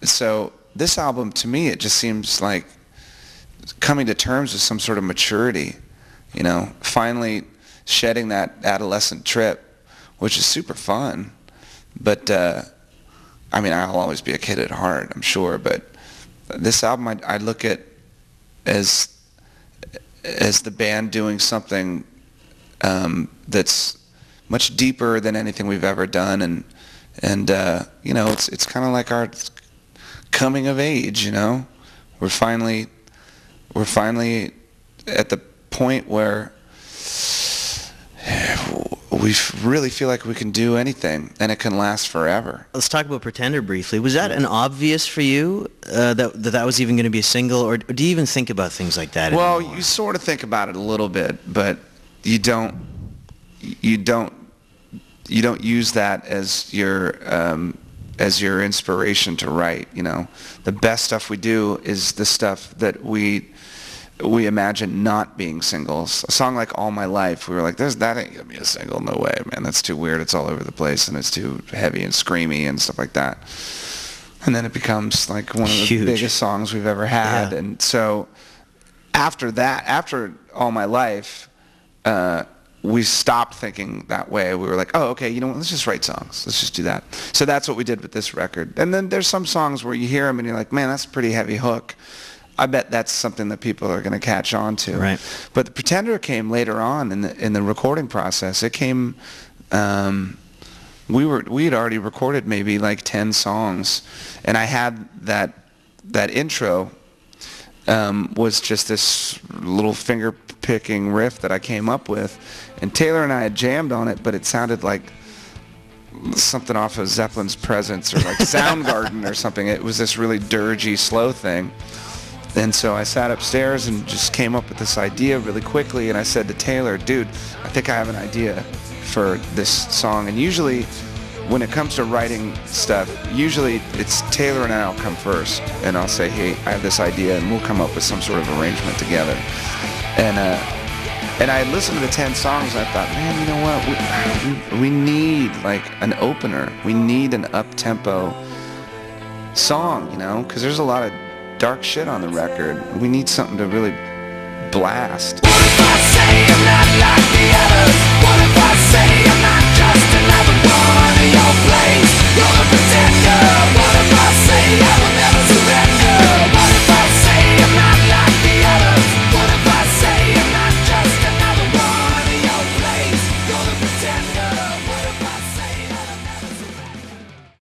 so this album, to me, it just seems like coming to terms with some sort of maturity, you know, finally shedding that adolescent trip, which is super fun. But I mean, I'll always be a kid at heart, I'm sure, but this album I look at as the band doing something that's much deeper than anything we've ever done, and you know, it's kind of like our coming of age, you know. We're finally at the point where we really feel like we can do anything, and it can last forever. Let's talk about Pretender briefly. Was that an obvious for you, that was even going to be a single, or do you even think about things like that Well, anymore? you sort of think about it a little bit, but you don't use that as your inspiration to write, you know. The best stuff we do is the stuff that we imagine not being singles. A song like All My Life, we were like, that ain't gonna be a single, no way, man, that's too weird, it's all over the place, and it's too heavy and screamy and stuff like that. And then it becomes like one of the biggest songs we've ever had. Yeah. And so after that, after All My Life, we stopped thinking that way. We were like, oh, okay, you know what, let's just write songs. Let's just do that. So that's what we did with this record. And then there's some songs where you hear them and you're like, man, that's a pretty heavy hook. I bet that's something that people are going to catch on to. Right. But the Pretender came later on in the recording process. It came, we had already recorded maybe like 10 songs, and I had that intro was just this little finger picking riff that I came up with, and Taylor and I had jammed on it, but it sounded like something off of Zeppelin's Presence or like Soundgarden or something. It was this really dirgy, slow thing. And so I sat upstairs and just came up with this idea really quickly, and I said to Taylor, dude, I think I have an idea for this song. And usually when it comes to writing stuff, usually it's Taylor and I'll come first, and I'll say, hey, I have this idea, and we'll come up with some sort of arrangement together. And I listened to the 10 songs, and I thought, man, you know what, we need like an opener. We need an up-tempo song, you know, because there's a lot of dark shit on the record. We need something to really blast. What if I say I'm not like the others? What if I say I'm not just another one of your plays? You're a pretender.